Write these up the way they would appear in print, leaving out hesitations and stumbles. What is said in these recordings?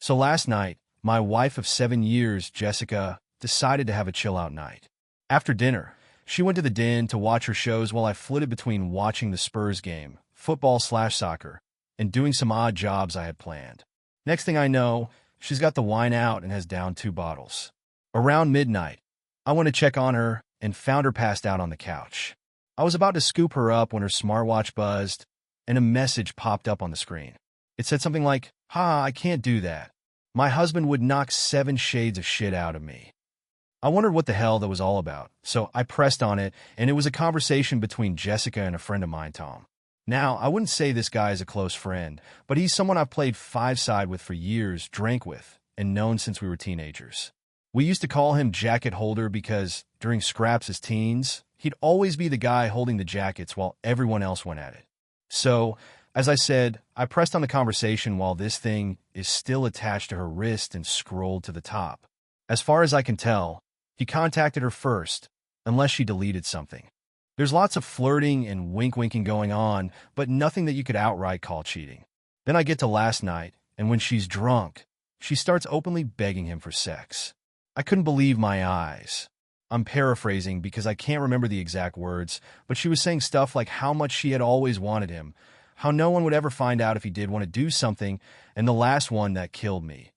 So last night, my wife of 7 years, Jessica, decided to have a chill-out night. After dinner, she went to the den to watch her shows while I flitted between watching the Spurs game, football/soccer, and doing some odd jobs I had planned. Next thing I know, she's got the wine out and has downed 2 bottles. Around midnight, I went to check on her and found her passed out on the couch. I was about to scoop her up when her smartwatch buzzed and a message popped up on the screen. It said something like, I can't do that. My husband would knock 7 shades of shit out of me. I wondered what the hell that was all about, so I pressed on it, and it was a conversation between Jessica and a friend of mine, Tom. Now, I wouldn't say this guy is a close friend, but he's someone I've played five-side with for years, drank with, and known since we were teenagers. We used to call him Jacket Holder because, during scraps as teens, he'd always be the guy holding the jackets while everyone else went at it. So, as I said, I pressed on the conversation while this thing is still attached to her wrist and scrolled to the top. As far as I can tell, he contacted her first, unless she deleted something. There's lots of flirting and wink-winking going on, but nothing that you could outright call cheating. Then I get to last night, and when she's drunk, she starts openly begging him for sex. I couldn't believe my eyes. I'm paraphrasing because I can't remember the exact words, but she was saying stuff like how much she had always wanted him, how no one would ever find out if he did want to do something, and the last one that killed me,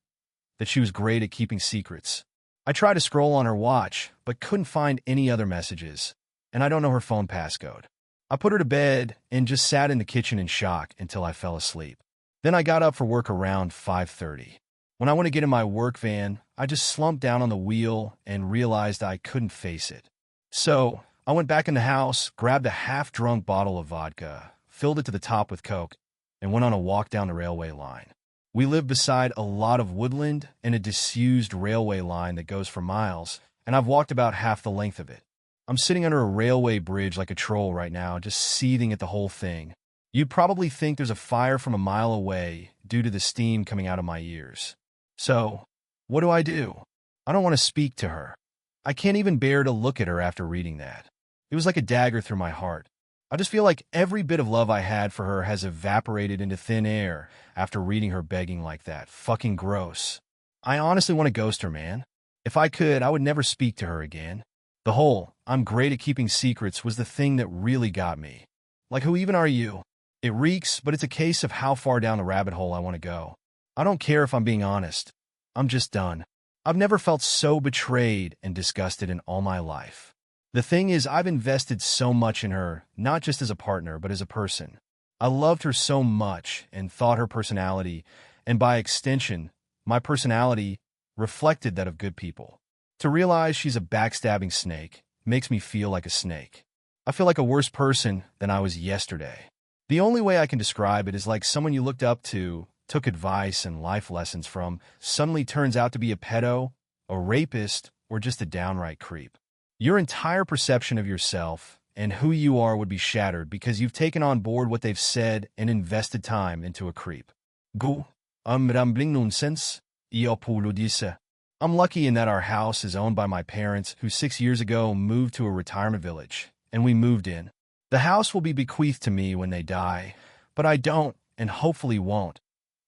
that she was great at keeping secrets. I tried to scroll on her watch, but couldn't find any other messages, and I don't know her phone passcode. I put her to bed and just sat in the kitchen in shock until I fell asleep. Then I got up for work around 5:30. When I went to get in my work van, I just slumped down on the wheel and realized I couldn't face it. So, I went back in the house, grabbed a half-drunk bottle of vodka, filled it to the top with Coke, and went on a walk down the railway line. We live beside a lot of woodland and a disused railway line that goes for miles, and I've walked about half the length of it. I'm sitting under a railway bridge like a troll right now, just seething at the whole thing. You'd probably think there's a fire from a mile away due to the steam coming out of my ears. So, what do? I don't want to speak to her. I can't even bear to look at her after reading that. It was like a dagger through my heart. I just feel like every bit of love I had for her has evaporated into thin air after reading her begging like that. Fucking gross. I honestly want to ghost her, man. If I could, I would never speak to her again. The whole, I'm great at keeping secrets was the thing that really got me. Like, who even are you? It reeks, but it's a case of how far down the rabbit hole I want to go. I don't care if I'm being honest. I'm just done. I've never felt so betrayed and disgusted in all my life. The thing is, I've invested so much in her, not just as a partner, but as a person. I loved her so much and thought her personality, and by extension, my personality, reflected that of good people. To realize she's a backstabbing snake makes me feel like a snake. I feel like a worse person than I was yesterday. The only way I can describe it is like someone you looked up to, took advice and life lessons from, suddenly turns out to be a pedo, a rapist, or just a downright creep. Your entire perception of yourself and who you are would be shattered because you've taken on board what they've said and invested time into a creep. Go, rambling nonsense, disse. I'm lucky in that our house is owned by my parents who 6 years ago moved to a retirement village, and we moved in. The house will be bequeathed to me when they die, but I don't, and hopefully won't,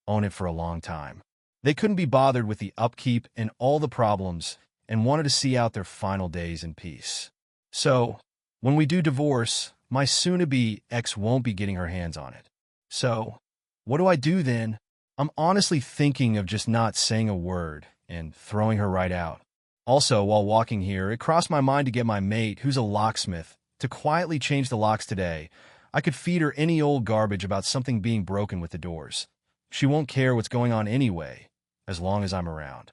own it for a long time. They couldn't be bothered with the upkeep and all the problems and wanted to see out their final days in peace. So, when we do divorce, my soon-to-be ex won't be getting her hands on it. So, what do I do then? I'm honestly thinking of just not saying a word and throwing her right out. Also, while walking here, it crossed my mind to get my mate, who's a locksmith, to quietly change the locks today. I could feed her any old garbage about something being broken with the doors. She won't care what's going on anyway, as long as I'm around.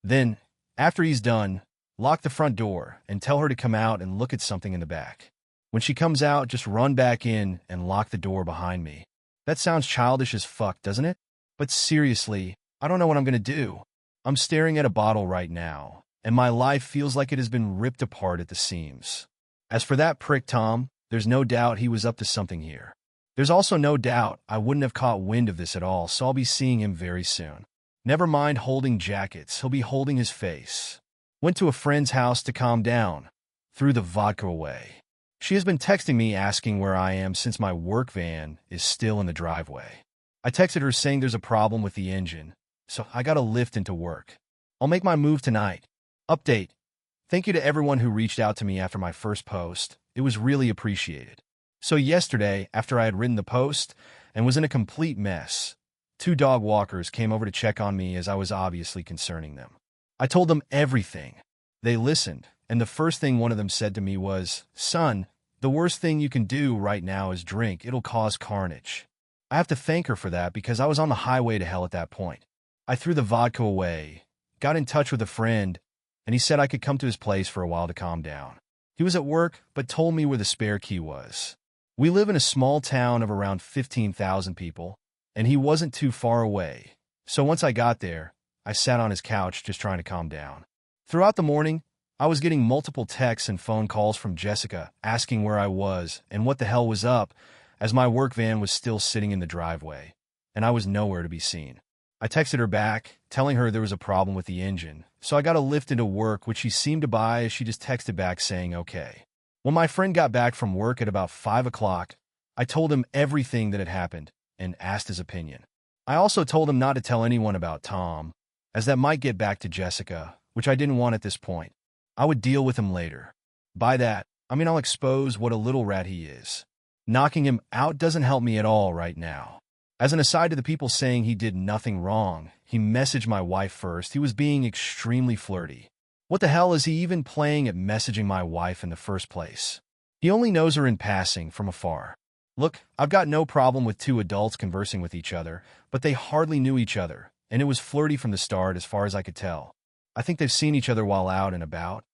Then, after he's done, lock the front door and tell her to come out and look at something in the back. When she comes out, just run back in and lock the door behind me. That sounds childish as fuck, doesn't it? But seriously, I don't know what I'm gonna do. I'm staring at a bottle right now, and my life feels like it has been ripped apart at the seams. As for that prick Tom, there's no doubt he was up to something here. There's also no doubt I wouldn't have caught wind of this at all, so I'll be seeing him very soon. Never mind holding jackets, he'll be holding his face. Went to a friend's house to calm down. Threw the vodka away. She has been texting me asking where I am since my work van is still in the driveway. I texted her saying there's a problem with the engine, so I got a lift into work. I'll make my move tonight. Update. Thank you to everyone who reached out to me after my first post. It was really appreciated. So yesterday, after I had written the post and was in a complete mess, 2 dog walkers came over to check on me as I was obviously concerning them. I told them everything. They listened, and the first thing one of them said to me was, "Son, the worst thing you can do right now is drink. It'll cause carnage." I have to thank her for that because I was on the highway to hell at that point. I threw the vodka away, got in touch with a friend, and he said I could come to his place for a while to calm down. He was at work, but told me where the spare key was. We live in a small town of around 15,000 people, and he wasn't too far away. So once I got there, I sat on his couch just trying to calm down. Throughout the morning, I was getting multiple texts and phone calls from Jessica asking where I was and what the hell was up, as my work van was still sitting in the driveway, and I was nowhere to be seen. I texted her back, telling her there was a problem with the engine, so I got a lift into work, which she seemed to buy as she just texted back saying okay. When my friend got back from work at about 5 o'clock, I told him everything that had happened and asked his opinion. I also told him not to tell anyone about Tom, as that might get back to Jessica, which I didn't want at this point. I would deal with him later. By that, I mean I'll expose what a little rat he is. Knocking him out doesn't help me at all right now. As an aside to the people saying he did nothing wrong, he messaged my wife first. He was being extremely flirty. What the hell is he even playing at messaging my wife in the first place? He only knows her in passing from afar. Look, I've got no problem with 2 adults conversing with each other, but they hardly knew each other, and it was flirty from the start as far as I could tell. I think they've seen each other while out and about,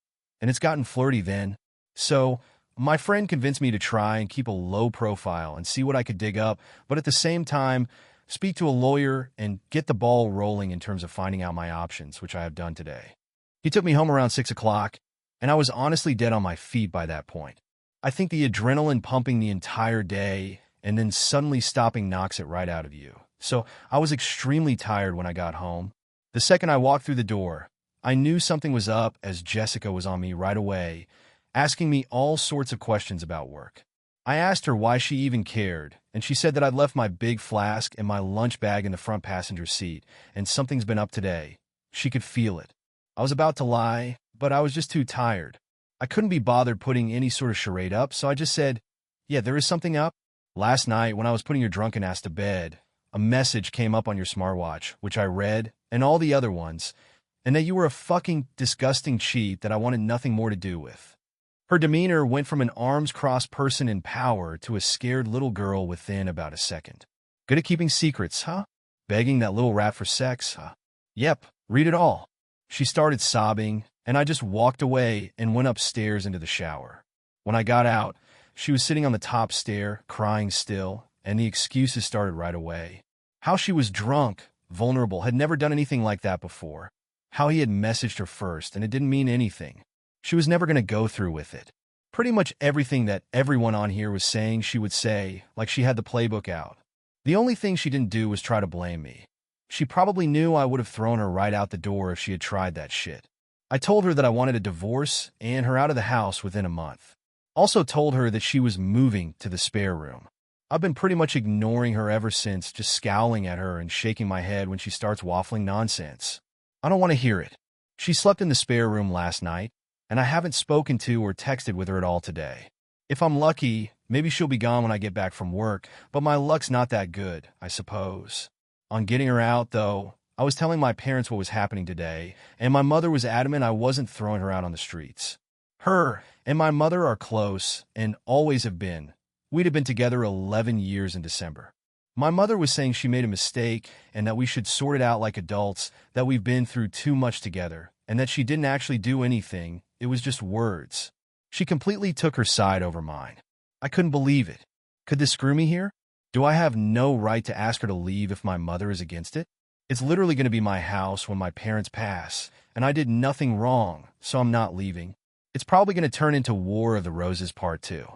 and it's gotten flirty then. So, my friend convinced me to try and keep a low profile and see what I could dig up, but at the same time, speak to a lawyer and get the ball rolling in terms of finding out my options, which I have done today. He took me home around 6 o'clock, and I was honestly dead on my feet by that point. I think the adrenaline pumping the entire day and then suddenly stopping knocks it right out of you. So I was extremely tired when I got home. The second I walked through the door, I knew something was up as Jessica was on me right away, asking me all sorts of questions about work. I asked her why she even cared, and she said that I'd left my big flask and my lunch bag in the front passenger seat, and something's been up today. She could feel it. I was about to lie, but I was just too tired. I couldn't be bothered putting any sort of charade up, so I just said, "Yeah, there is something up. Last night, when I was putting your drunken ass to bed, a message came up on your smartwatch, which I read, and all the other ones, and that you were a fucking disgusting cheat that I wanted nothing more to do with." Her demeanor went from an arms-crossed person in power to a scared little girl within about a second. Good at keeping secrets, huh? Begging that little rat for sex, huh? Yep, read it all. She started sobbing, and I just walked away and went upstairs into the shower. When I got out, she was sitting on the top stair, crying still, and the excuses started right away. How she was drunk, vulnerable, had never done anything like that before. How he had messaged her first, and it didn't mean anything. She was never going to go through with it. Pretty much everything that everyone on here was saying she would say, like she had the playbook out. The only thing she didn't do was try to blame me. She probably knew I would have thrown her right out the door if she had tried that shit. I told her that I wanted a divorce and her out of the house within a month. Also told her that she was moving to the spare room. I've been pretty much ignoring her ever since, just scowling at her and shaking my head when she starts waffling nonsense. I don't want to hear it. She slept in the spare room last night, and I haven't spoken to or texted with her at all today. If I'm lucky, maybe she'll be gone when I get back from work, but my luck's not that good, I suppose. On getting her out, though, I was telling my parents what was happening today, and my mother was adamant I wasn't throwing her out on the streets. Her and my mother are close and always have been. We'd have been together 11 years in December. My mother was saying she made a mistake and that we should sort it out like adults, that we've been through too much together, and that she didn't actually do anything, it was just words. She completely took her side over mine. I couldn't believe it. Could this screw me here? Do I have no right to ask her to leave if my mother is against it? It's literally going to be my house when my parents pass, and I did nothing wrong, so I'm not leaving. It's probably going to turn into War of the Roses Part 2.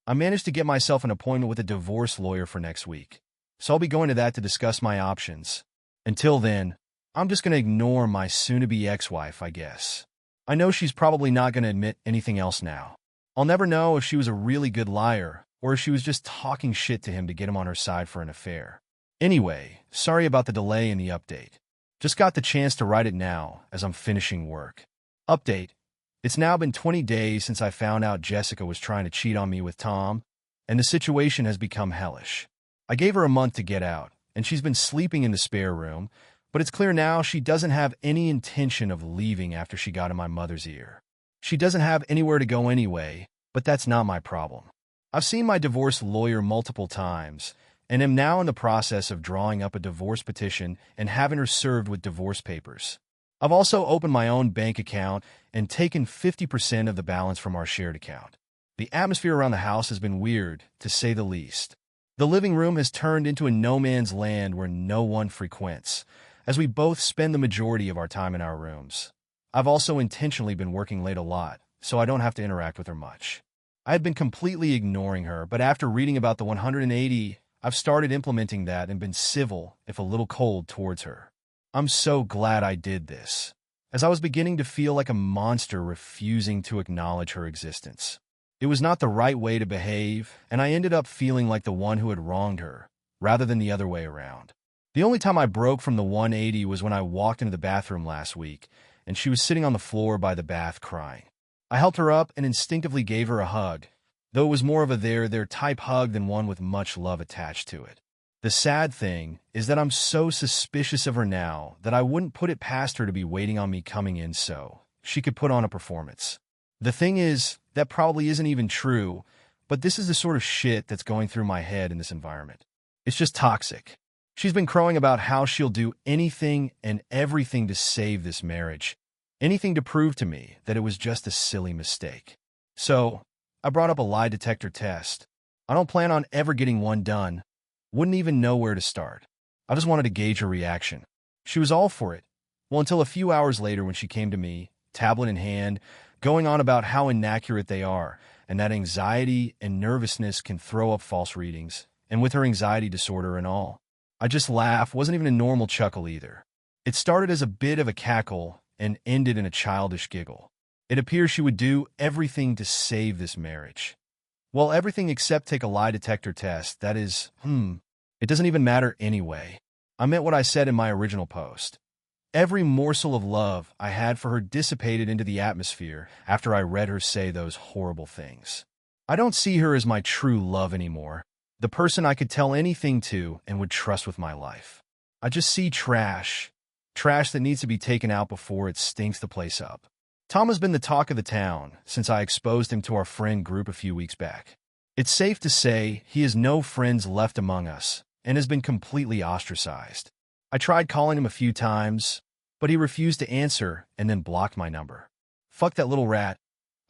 I managed to get myself an appointment with a divorce lawyer for next week, so I'll be going to that to discuss my options. Until then, I'm just going to ignore my soon-to-be ex-wife, I guess. I know she's probably not going to admit anything else now. I'll never know if she was a really good liar or if she was just talking shit to him to get him on her side for an affair. Anyway, sorry about the delay in the update. Just got the chance to write it now as I'm finishing work. Update. It's now been 20 days since I found out Jessica was trying to cheat on me with Tom, and the situation has become hellish. I gave her a month to get out, and she's been sleeping in the spare room, but it's clear now she doesn't have any intention of leaving after she got in my mother's ear. She doesn't have anywhere to go anyway, but that's not my problem. I've seen my divorce lawyer multiple times, and am now in the process of drawing up a divorce petition and having her served with divorce papers. I've also opened my own bank account and taken 50% of the balance from our shared account. The atmosphere around the house has been weird, to say the least. The living room has turned into a no-man's land where no one frequents, as we both spend the majority of our time in our rooms. I've also intentionally been working late a lot, so I don't have to interact with her much. I had been completely ignoring her, but after reading about the 180, I've started implementing that and been civil, if a little cold, towards her. I'm so glad I did this, as I was beginning to feel like a monster refusing to acknowledge her existence. It was not the right way to behave, and I ended up feeling like the one who had wronged her, rather than the other way around. The only time I broke from the 180 was when I walked into the bathroom last week, and she was sitting on the floor by the bath crying. I helped her up and instinctively gave her a hug, though it was more of a there type hug than one with much love attached to it. The sad thing is that I'm so suspicious of her now that I wouldn't put it past her to be waiting on me coming in so she could put on a performance. The thing is, that probably isn't even true, but this is the sort of shit that's going through my head in this environment. It's just toxic. She's been crowing about how she'll do anything and everything to save this marriage, anything to prove to me that it was just a silly mistake. So, I brought up a lie detector test. I don't plan on ever getting one done. Wouldn't even know where to start. I just wanted to gauge her reaction. She was all for it. Well, until a few hours later when she came to me, tablet in hand, going on about how inaccurate they are, and that anxiety and nervousness can throw up false readings, and with her anxiety disorder and all. I just laughed, wasn't even a normal chuckle either. It started as a bit of a cackle and ended in a childish giggle. It appears she would do everything to save this marriage. Well, everything except take a lie detector test, that is, it doesn't even matter anyway. I meant what I said in my original post. Every morsel of love I had for her dissipated into the atmosphere after I read her say those horrible things. I don't see her as my true love anymore, the person I could tell anything to and would trust with my life. I just see trash that needs to be taken out before it stinks the place up. Tom has been the talk of the town since I exposed him to our friend group a few weeks back. It's safe to say he has no friends left among us and has been completely ostracized. I tried calling him a few times, but he refused to answer and then blocked my number. Fuck that little rat.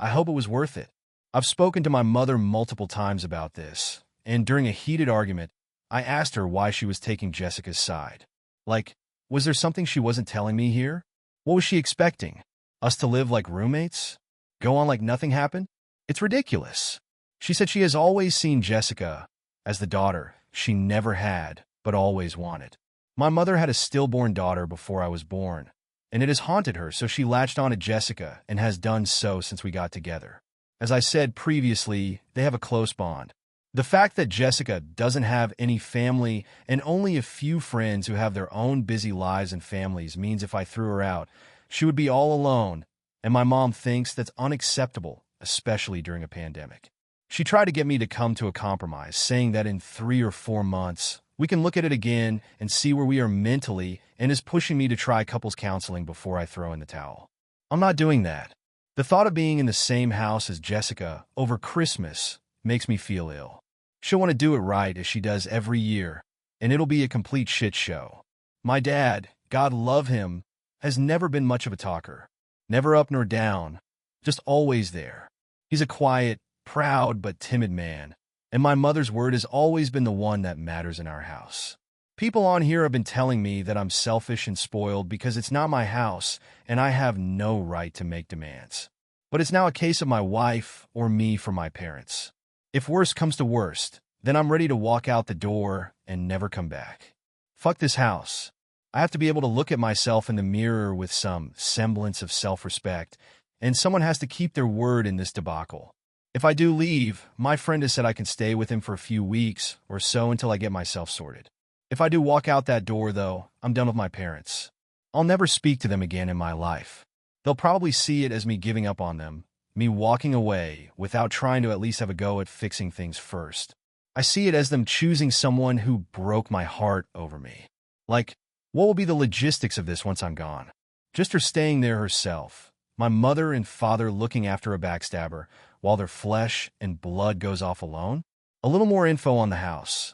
I hope it was worth it. I've spoken to my mother multiple times about this, and during a heated argument, I asked her why she was taking Jessica's side. Like, was there something she wasn't telling me here? What was she expecting? Us to live like roommates? Go on like nothing happened? It's ridiculous. She said she has always seen Jessica as the daughter she never had, but always wanted. My mother had a stillborn daughter before I was born, and it has haunted her, so she latched on to Jessica and has done so since we got together. As I said previously, they have a close bond. The fact that Jessica doesn't have any family and only a few friends who have their own busy lives and families means if I threw her out, she would be all alone, and my mom thinks that's unacceptable, especially during a pandemic. She tried to get me to come to a compromise, saying that in 3 or 4 months, we can look at it again and see where we are mentally, and is pushing me to try couples counseling before I throw in the towel. I'm not doing that. The thought of being in the same house as Jessica over Christmas makes me feel ill. She'll want to do it right as she does every year, and it'll be a complete shit show. My dad, God love him, has never been much of a talker. Never up nor down, just always there. He's a quiet, proud but timid man, and my mother's word has always been the one that matters in our house. People on here have been telling me that I'm selfish and spoiled because it's not my house and I have no right to make demands. But it's now a case of my wife or me for my parents. If worst comes to worst, then I'm ready to walk out the door and never come back. Fuck this house. I have to be able to look at myself in the mirror with some semblance of self-respect, and someone has to keep their word in this debacle. If I do leave, my friend has said I can stay with him for a few weeks or so until I get myself sorted. If I do walk out that door, though, I'm done with my parents. I'll never speak to them again in my life. They'll probably see it as me giving up on them, me walking away without trying to at least have a go at fixing things first. I see it as them choosing someone who broke my heart over me. Like, what will be the logistics of this once I'm gone? Just her staying there herself, my mother and father looking after a backstabber, while their flesh and blood goes off alone? A little more info on the house.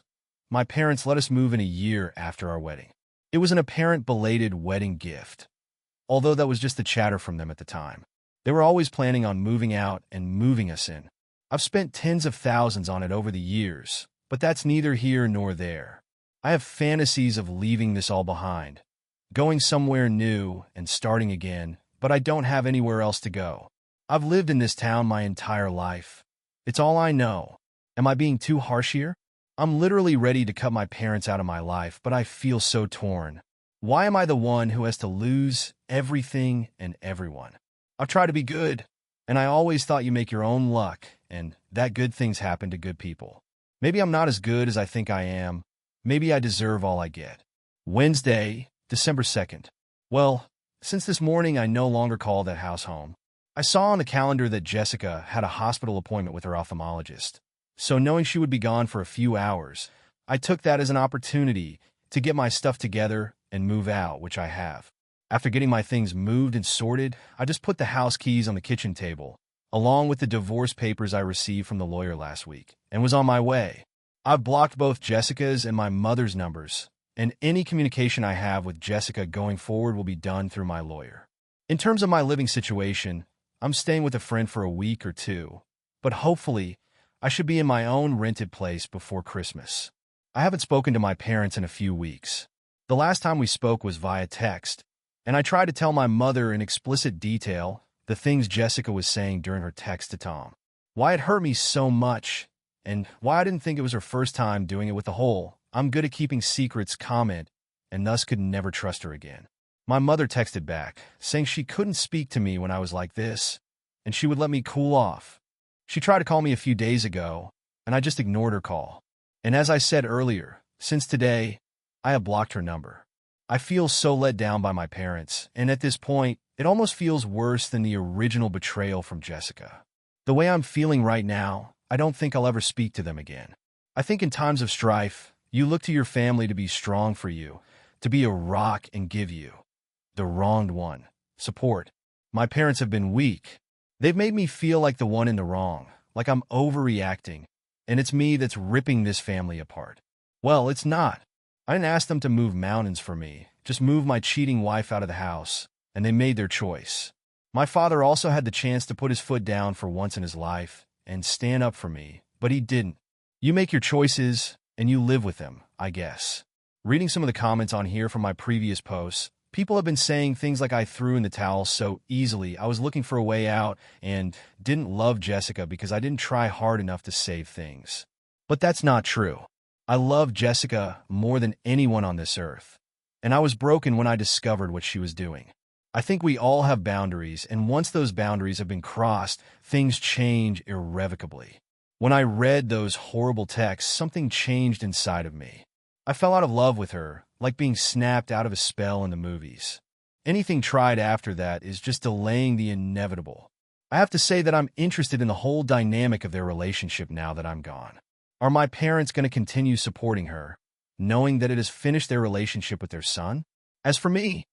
My parents let us move in a year after our wedding. It was an apparent belated wedding gift, although that was just the chatter from them at the time. They were always planning on moving out and moving us in. I've spent tens of thousands on it over the years, but that's neither here nor there. I have fantasies of leaving this all behind, going somewhere new and starting again, but I don't have anywhere else to go. I've lived in this town my entire life. It's all I know. Am I being too harsh here? I'm literally ready to cut my parents out of my life, but I feel so torn. Why am I the one who has to lose everything and everyone? I've tried to be good, and I always thought you make your own luck, and that good things happen to good people. Maybe I'm not as good as I think I am. Maybe I deserve all I get. Wednesday, December 2nd. Well, since this morning I no longer call that house home. I saw on the calendar that Jessica had a hospital appointment with her ophthalmologist. So knowing she would be gone for a few hours, I took that as an opportunity to get my stuff together and move out, which I have. After getting my things moved and sorted, I just put the house keys on the kitchen table, along with the divorce papers I received from the lawyer last week, and was on my way. I've blocked both Jessica's and my mother's numbers, and any communication I have with Jessica going forward will be done through my lawyer. In terms of my living situation, I'm staying with a friend for a week or two, but hopefully, I should be in my own rented place before Christmas. I haven't spoken to my parents in a few weeks. The last time we spoke was via text, and I tried to tell my mother in explicit detail the things Jessica was saying during her text to Tom. Why it hurt me so much, and why I didn't think it was her first time doing it with the whole "I'm good at keeping secrets" comment, and thus could never trust her again. My mother texted back, saying she couldn't speak to me when I was like this, and she would let me cool off. She tried to call me a few days ago, and I just ignored her call. And as I said earlier, since today, I have blocked her number. I feel so let down by my parents, and at this point, it almost feels worse than the original betrayal from Jessica. The way I'm feeling right now, I don't think I'll ever speak to them again. I think in times of strife, you look to your family to be strong for you, to be a rock and give you, the wronged one, support. My parents have been weak. They've made me feel like the one in the wrong, like I'm overreacting, and it's me that's ripping this family apart. Well, it's not. I didn't ask them to move mountains for me, just move my cheating wife out of the house, and they made their choice. My father also had the chance to put his foot down for once in his life and stand up for me, but he didn't. You make your choices, and you live with them, I guess. Reading some of the comments on here from my previous posts, people have been saying things like I threw in the towel so easily, I was looking for a way out, and didn't love Jessica because I didn't try hard enough to save things. But that's not true. I love Jessica more than anyone on this earth, and I was broken when I discovered what she was doing. I think we all have boundaries, and once those boundaries have been crossed, things change irrevocably. When I read those horrible texts, something changed inside of me. I fell out of love with her, like being snapped out of a spell in the movies. Anything tried after that is just delaying the inevitable. I have to say that I'm interested in the whole dynamic of their relationship now that I'm gone. Are my parents going to continue supporting her, knowing that it has finished their relationship with their son? As for me,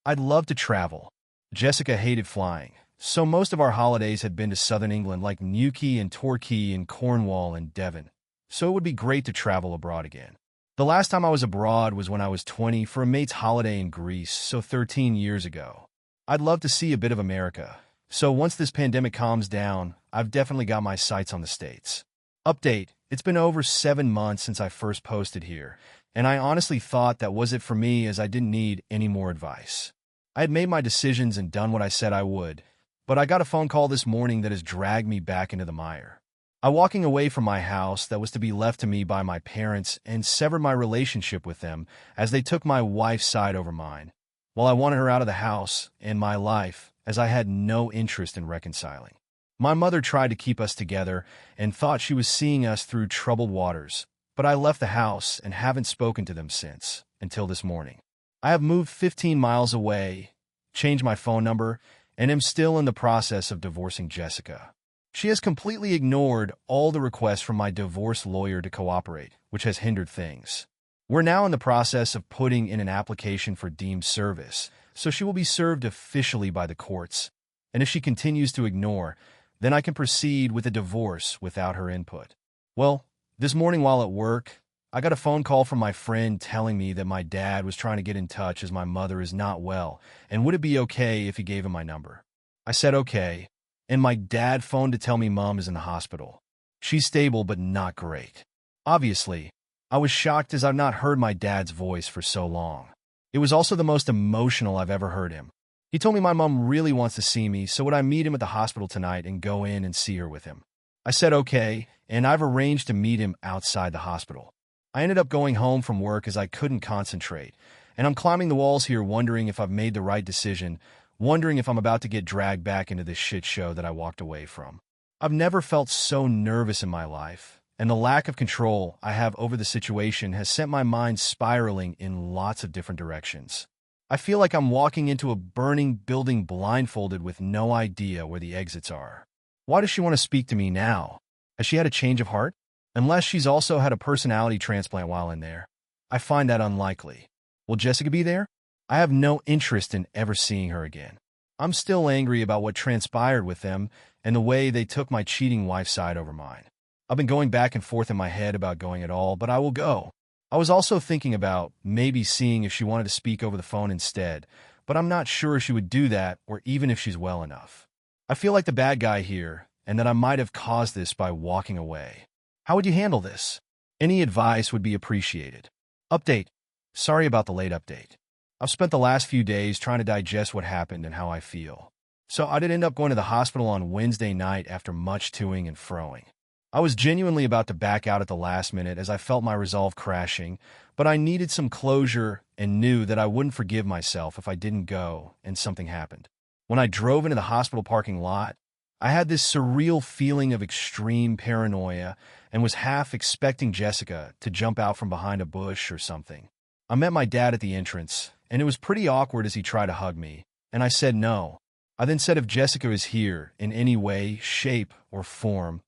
I'd love to travel. Jessica hated flying, so most of our holidays had been to southern England like Newquay and Torquay and Cornwall and Devon, so it would be great to travel abroad again. The last time I was abroad was when I was 20 for a mate's holiday in Greece, so 13 years ago. I'd love to see a bit of America, so once this pandemic calms down, I've definitely got my sights on the States. Update: it's been over 7 months since I first posted here, and I honestly thought that was it for me as I didn't need any more advice. I had made my decisions and done what I said I would, but I got a phone call this morning that has dragged me back into the mire. I'm walking away from my house that was to be left to me by my parents and severed my relationship with them as they took my wife's side over mine, while I wanted her out of the house and my life as I had no interest in reconciling. My mother tried to keep us together and thought she was seeing us through troubled waters, but I left the house and haven't spoken to them since, until this morning. I have moved 15 miles away, changed my phone number, and am still in the process of divorcing Jessica. She has completely ignored all the requests from my divorce lawyer to cooperate, which has hindered things. We're now in the process of putting in an application for deemed service, so she will be served officially by the courts. And if she continues to ignore, then I can proceed with a divorce without her input. Well, this morning while at work, I got a phone call from my friend telling me that my dad was trying to get in touch as my mother is not well, and would it be okay if he gave him my number? I said okay, and my dad phoned to tell me Mom is in the hospital. She's stable but not great. Obviously, I was shocked as I've not heard my dad's voice for so long. It was also the most emotional I've ever heard him. He told me my mom really wants to see me, so would I meet him at the hospital tonight and go in and see her with him? I said okay, and I've arranged to meet him outside the hospital. I ended up going home from work as I couldn't concentrate, and I'm climbing the walls here wondering if I've made the right decision, wondering if I'm about to get dragged back into this shit show that I walked away from. I've never felt so nervous in my life, and the lack of control I have over the situation has sent my mind spiraling in lots of different directions. I feel like I'm walking into a burning building blindfolded with no idea where the exits are. Why does she want to speak to me now? Has she had a change of heart? Unless she's also had a personality transplant while in there. I find that unlikely. Will Jessica be there? I have no interest in ever seeing her again. I'm still angry about what transpired with them and the way they took my cheating wife's side over mine. I've been going back and forth in my head about going at all, but I will go. I was also thinking about maybe seeing if she wanted to speak over the phone instead, but I'm not sure she would do that or even if she's well enough. I feel like the bad guy here and that I might have caused this by walking away. How would you handle this? Any advice would be appreciated. Update. Sorry about the late update. I've spent the last few days trying to digest what happened and how I feel. So I did end up going to the hospital on Wednesday night after much toing and froing. I was genuinely about to back out at the last minute as I felt my resolve crashing, but I needed some closure and knew that I wouldn't forgive myself if I didn't go and something happened. When I drove into the hospital parking lot, I had this surreal feeling of extreme paranoia and was half expecting Jessica to jump out from behind a bush or something. I met my dad at the entrance, and it was pretty awkward as he tried to hug me, and I said no. I then said if Jessica is here in any way, shape, or form,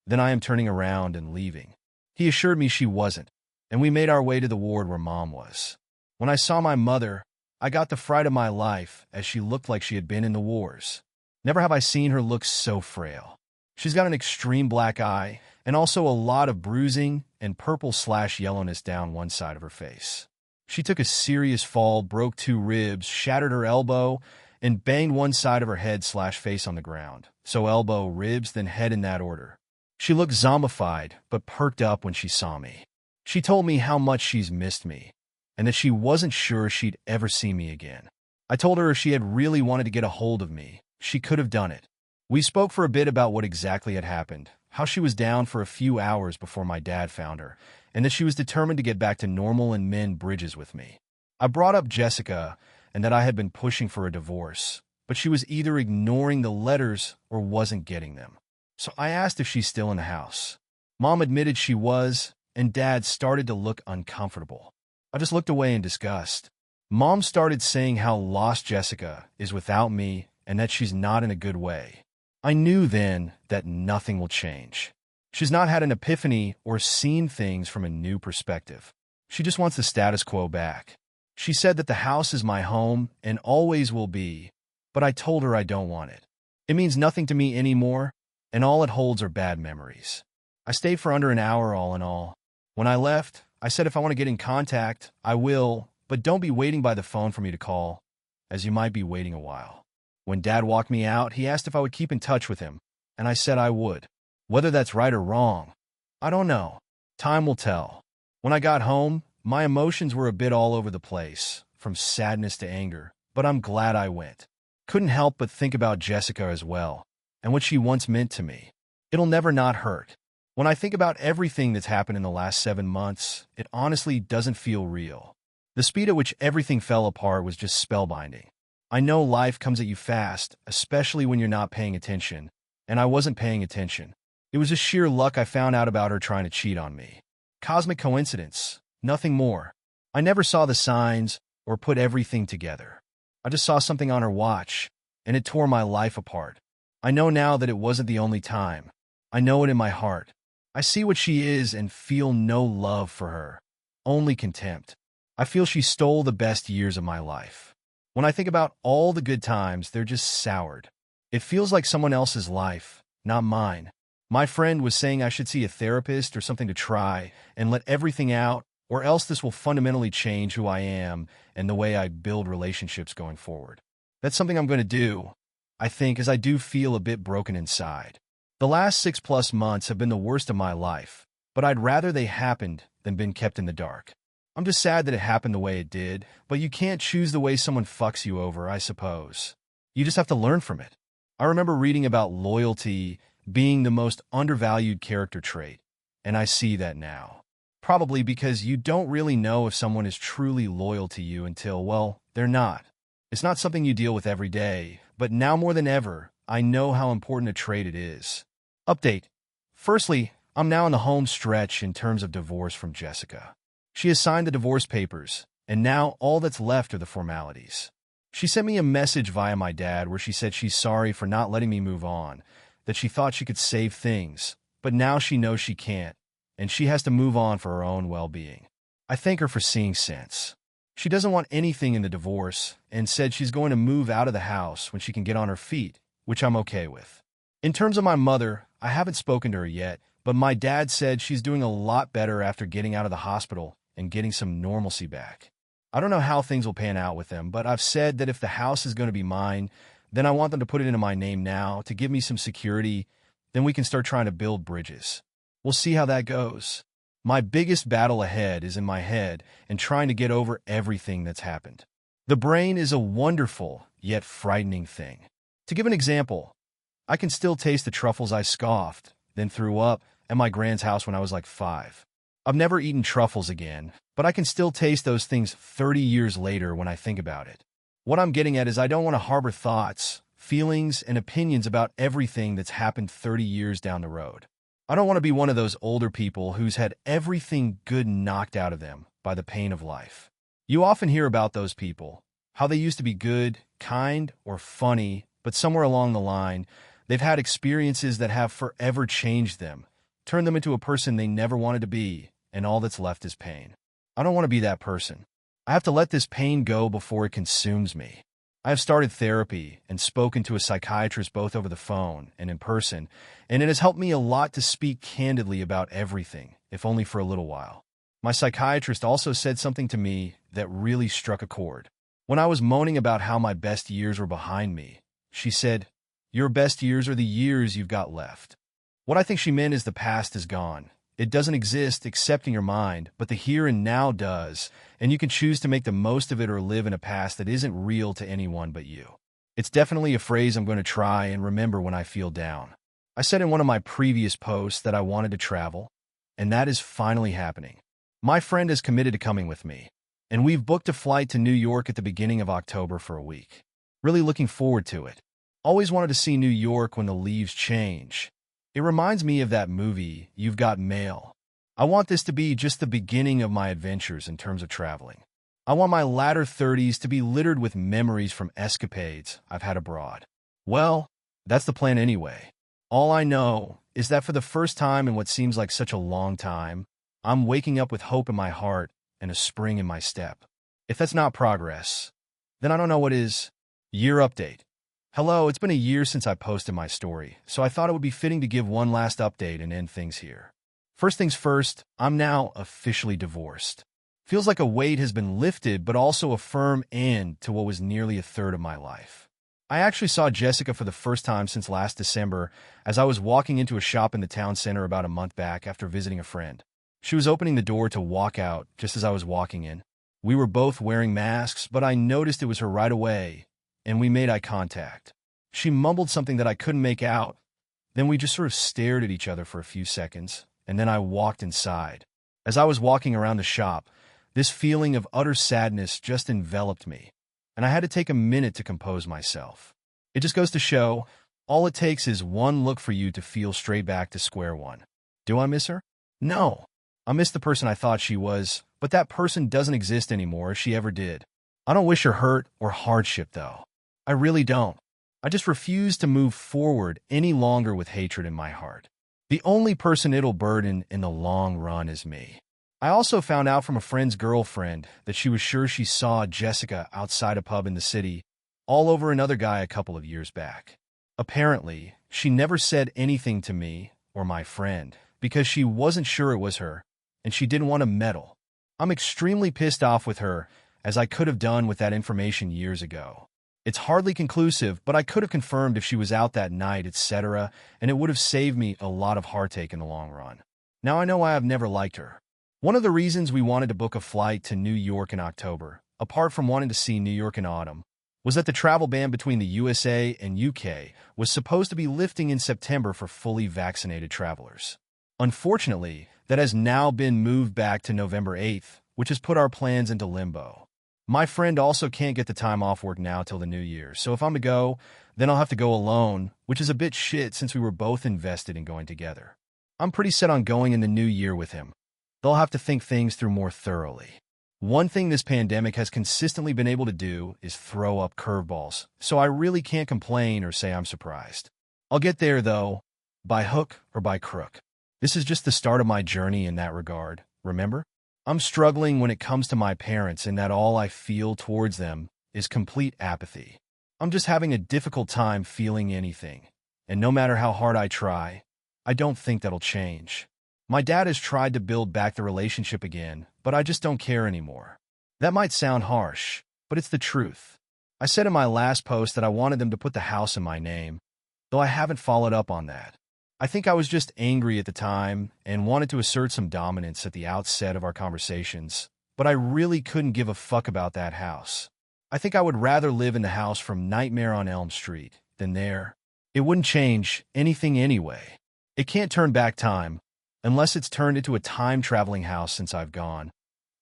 then I am turning around and leaving. He assured me she wasn't, and we made our way to the ward where Mom was. When I saw my mother, I got the fright of my life as she looked like she had been in the wars. Never have I seen her look so frail. She's got an extreme black eye and also a lot of bruising and purple/yellowness down one side of her face. She took a serious fall, broke 2 ribs, shattered her elbow, and banged one side of her head/face on the ground. So elbow, ribs, then head in that order. She looked zombified, but perked up when she saw me. She told me how much she's missed me, and that she wasn't sure she'd ever see me again. I told her if she had really wanted to get a hold of me, she could have done it. We spoke for a bit about what exactly had happened, how she was down for a few hours before my dad found her, and that she was determined to get back to normal and mend bridges with me. I brought up Jessica and that I had been pushing for a divorce, but she was either ignoring the letters or wasn't getting them. So I asked if she's still in the house. Mom admitted she was, and Dad started to look uncomfortable. I just looked away in disgust. Mom started saying how lost Jessica is without me and that she's not in a good way. I knew then that nothing will change. She's not had an epiphany or seen things from a new perspective. She just wants the status quo back. She said that the house is my home and always will be, but I told her I don't want it. It means nothing to me anymore, and all it holds are bad memories. I stayed for under an hour all in all. When I left, I said if I want to get in contact, I will, but don't be waiting by the phone for me to call, as you might be waiting a while. When Dad walked me out, he asked if I would keep in touch with him, and I said I would. Whether that's right or wrong, I don't know. Time will tell. When I got home, my emotions were a bit all over the place, from sadness to anger, but I'm glad I went. Couldn't help but think about Jessica as well, and what she once meant to me. It'll never not hurt. When I think about everything that's happened in the last 7 months, it honestly doesn't feel real. The speed at which everything fell apart was just spellbinding. I know life comes at you fast, especially when you're not paying attention, and I wasn't paying attention. It was just sheer luck I found out about her trying to cheat on me. Cosmic coincidence, nothing more. I never saw the signs or put everything together. I just saw something on her watch, and it tore my life apart. I know now that it wasn't the only time. I know it in my heart. I see what she is and feel no love for her, only contempt. I feel she stole the best years of my life. When I think about all the good times, they're just soured. It feels like someone else's life, not mine. My friend was saying I should see a therapist or something to try and let everything out, or else this will fundamentally change who I am and the way I build relationships going forward. That's something I'm going to do, I think, as I do feel a bit broken inside. The last 6+ months have been the worst of my life, but I'd rather they happened than been kept in the dark. I'm just sad that it happened the way it did, but you can't choose the way someone fucks you over, I suppose. You just have to learn from it. I remember reading about loyalty being the most undervalued character trait, and I see that now. Probably because you don't really know if someone is truly loyal to you until, well, they're not. It's not something you deal with every day, but now more than ever, I know how important a trait it is. Update. Firstly, I'm now in the home stretch in terms of divorce from Jessica. She has signed the divorce papers, and now all that's left are the formalities. She sent me a message via my dad where she said she's sorry for not letting me move on, that she thought she could save things, but now she knows she can't, and she has to move on for her own well-being. I thank her for seeing sense. She doesn't want anything in the divorce and said she's going to move out of the house when she can get on her feet, which I'm okay with. In terms of my mother, I haven't spoken to her yet, but my dad said she's doing a lot better after getting out of the hospital and getting some normalcy back. I don't know how things will pan out with them, but I've said that if the house is going to be mine, then I want them to put it into my name now to give me some security, then we can start trying to build bridges. We'll see how that goes. My biggest battle ahead is in my head and trying to get over everything that's happened. The brain is a wonderful, yet frightening thing. To give an example, I can still taste the truffles I scoffed, then threw up at my grand's house when I was like 5. I've never eaten truffles again, but I can still taste those things 30 years later when I think about it. What I'm getting at is I don't want to harbor thoughts, feelings, and opinions about everything that's happened 30 years down the road. I don't want to be one of those older people who's had everything good knocked out of them by the pain of life. You often hear about those people, how they used to be good, kind, or funny, but somewhere along the line, they've had experiences that have forever changed them, turned them into a person they never wanted to be, and all that's left is pain. I don't want to be that person. I have to let this pain go before it consumes me. I have started therapy and spoken to a psychiatrist both over the phone and in person, and it has helped me a lot to speak candidly about everything, if only for a little while. My psychiatrist also said something to me that really struck a chord. When I was moaning about how my best years were behind me, she said, "Your best years are the years you've got left." What I think she meant is the past is gone. It doesn't exist except in your mind, but the here and now does, and you can choose to make the most of it or live in a past that isn't real to anyone but you. It's definitely a phrase I'm going to try and remember when I feel down. I said in one of my previous posts that I wanted to travel, and that is finally happening. My friend is committed to coming with me, and we've booked a flight to New York at the beginning of October for a week. Really looking forward to it. Always wanted to see New York when the leaves change. It reminds me of that movie, You've Got Mail. I want this to be just the beginning of my adventures in terms of traveling. I want my latter 30s to be littered with memories from escapades I've had abroad. Well, that's the plan anyway. All I know is that for the first time in what seems like such a long time, I'm waking up with hope in my heart and a spring in my step. If that's not progress, then I don't know what is. Year update. Hello, it's been a year since I posted my story, so I thought it would be fitting to give one last update and end things here. First things first, I'm now officially divorced. Feels like a weight has been lifted, but also a firm end to what was nearly a third of my life. I actually saw Jessica for the first time since last December as I was walking into a shop in the town center about a month back after visiting a friend. She was opening the door to walk out just as I was walking in. We were both wearing masks, but I noticed it was her right away, and we made eye contact. She mumbled something that I couldn't make out. Then we just sort of stared at each other for a few seconds, and then I walked inside. As I was walking around the shop, this feeling of utter sadness just enveloped me, and I had to take a minute to compose myself. It just goes to show, all it takes is one look for you to feel straight back to square one. Do I miss her? No. I miss the person I thought she was, but that person doesn't exist anymore as she ever did. I don't wish her hurt or hardship, though. I really don't. I just refuse to move forward any longer with hatred in my heart. The only person it'll burden in the long run is me. I also found out from a friend's girlfriend that she was sure she saw Jessica outside a pub in the city, all over another guy a couple of years back. Apparently, she never said anything to me or my friend because she wasn't sure it was her, and she didn't want to meddle. I'm extremely pissed off with her, as I could have done with that information years ago. It's hardly conclusive, but I could have confirmed if she was out that night, etc., and it would have saved me a lot of heartache in the long run. Now I know I have never liked her. One of the reasons we wanted to book a flight to New York in October, apart from wanting to see New York in autumn, was that the travel ban between the USA and UK was supposed to be lifting in September for fully vaccinated travelers. Unfortunately, that has now been moved back to November 8th, which has put our plans into limbo. My friend also can't get the time off work now till the new year, so if I'm to go, then I'll have to go alone, which is a bit shit since we were both invested in going together. I'm pretty set on going in the new year with him. They'll have to think things through more thoroughly. One thing this pandemic has consistently been able to do is throw up curveballs, so I really can't complain or say I'm surprised. I'll get there, though, by hook or by crook. This is just the start of my journey in that regard, remember? I'm struggling when it comes to my parents in that all I feel towards them is complete apathy. I'm just having a difficult time feeling anything, and no matter how hard I try, I don't think that'll change. My dad has tried to build back the relationship again, but I just don't care anymore. That might sound harsh, but it's the truth. I said in my last post that I wanted them to put the house in my name, though I haven't followed up on that. I think I was just angry at the time and wanted to assert some dominance at the outset of our conversations, but I really couldn't give a fuck about that house. I think I would rather live in the house from Nightmare on Elm Street than there. It wouldn't change anything anyway. It can't turn back time, unless it's turned into a time-traveling house since I've gone,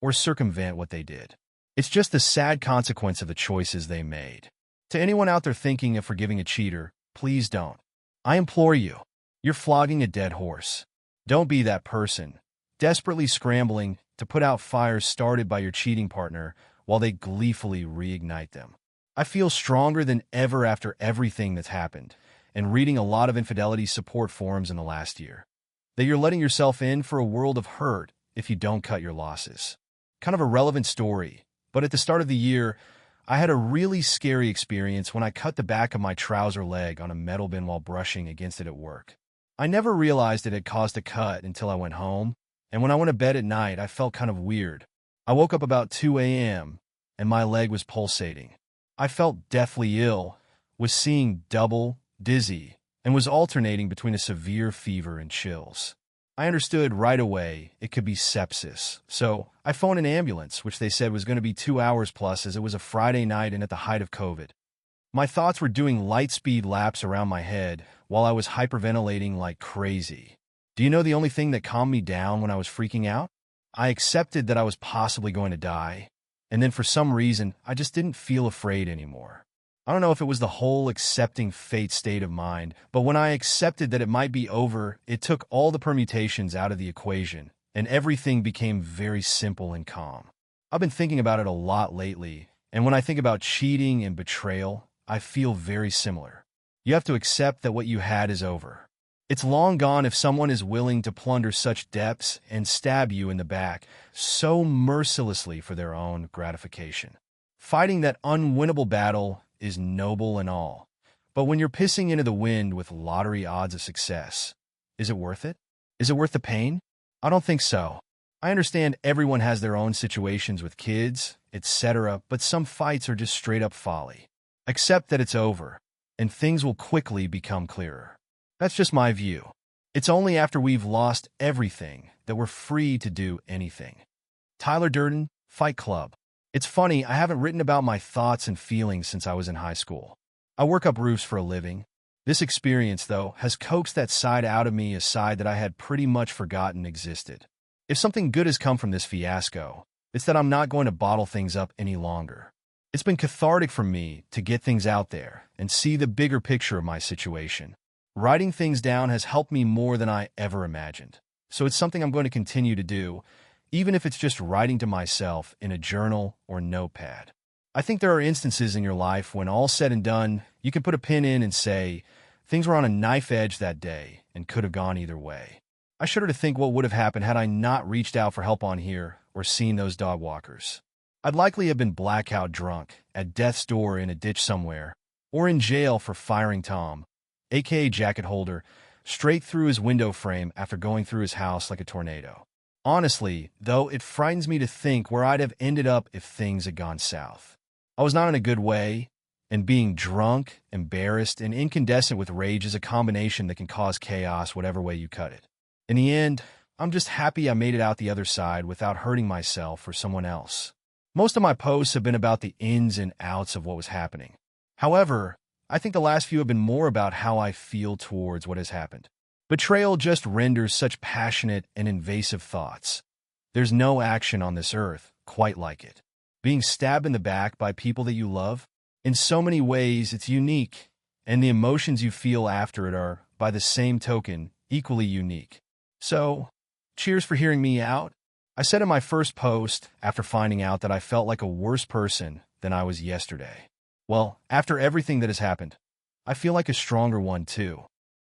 or circumvent what they did. It's just the sad consequence of the choices they made. To anyone out there thinking of forgiving a cheater, please don't. I implore you. You're flogging a dead horse. Don't be that person, desperately scrambling to put out fires started by your cheating partner while they gleefully reignite them. I feel stronger than ever after everything that's happened, and reading a lot of infidelity support forums in the last year, that you're letting yourself in for a world of hurt if you don't cut your losses. Kind of a relevant story, but at the start of the year, I had a really scary experience when I cut the back of my trouser leg on a metal bin while brushing against it at work. I never realized it had caused a cut until I went home, and when I went to bed at night, I felt kind of weird. I woke up about 2 a.m., and my leg was pulsating. I felt deathly ill, was seeing double, dizzy, and was alternating between a severe fever and chills. I understood right away it could be sepsis, so I phoned an ambulance, which they said was going to be 2 hours plus as it was a Friday night and at the height of COVID. My thoughts were doing light-speed laps around my head while I was hyperventilating like crazy. Do you know the only thing that calmed me down when I was freaking out? I accepted that I was possibly going to die, and then for some reason, I just didn't feel afraid anymore. I don't know if it was the whole accepting fate state of mind, but when I accepted that it might be over, it took all the permutations out of the equation, and everything became very simple and calm. I've been thinking about it a lot lately, and when I think about cheating and betrayal, I feel very similar. You have to accept that what you had is over. It's long gone if someone is willing to plunder such depths and stab you in the back so mercilessly for their own gratification. Fighting that unwinnable battle is noble and all, but when you're pissing into the wind with lottery odds of success, is it worth it? Is it worth the pain? I don't think so. I understand everyone has their own situations with kids, etc., but some fights are just straight up folly. Accept that it's over, and things will quickly become clearer. That's just my view. It's only after we've lost everything that we're free to do anything. Tyler Durden, Fight Club. It's funny, I haven't written about my thoughts and feelings since I was in high school. I work up roofs for a living. This experience, though, has coaxed that side out of me, a side that I had pretty much forgotten existed. If something good has come from this fiasco, it's that I'm not going to bottle things up any longer. It's been cathartic for me to get things out there and see the bigger picture of my situation. Writing things down has helped me more than I ever imagined. So it's something I'm going to continue to do, even if it's just writing to myself in a journal or notepad. I think there are instances in your life when all said and done, you can put a pin in and say, things were on a knife edge that day and could have gone either way. I shudder to think what would have happened had I not reached out for help on here or seen those dog walkers. I'd likely have been blackout drunk, at death's door in a ditch somewhere, or in jail for firing Tom, aka Jacket Holder, straight through his window frame after going through his house like a tornado. Honestly, though, it frightens me to think where I'd have ended up if things had gone south. I was not in a good way, and being drunk, embarrassed, and incandescent with rage is a combination that can cause chaos whatever way you cut it. In the end, I'm just happy I made it out the other side without hurting myself or someone else. Most of my posts have been about the ins and outs of what was happening. However, I think the last few have been more about how I feel towards what has happened. Betrayal just renders such passionate and invasive thoughts. There's no action on this earth quite like it. Being stabbed in the back by people that you love, in so many ways it's unique, and the emotions you feel after it are, by the same token, equally unique. So, cheers for hearing me out. I said in my first post, after finding out that I felt like a worse person than I was yesterday. Well, after everything that has happened, I feel like a stronger one too.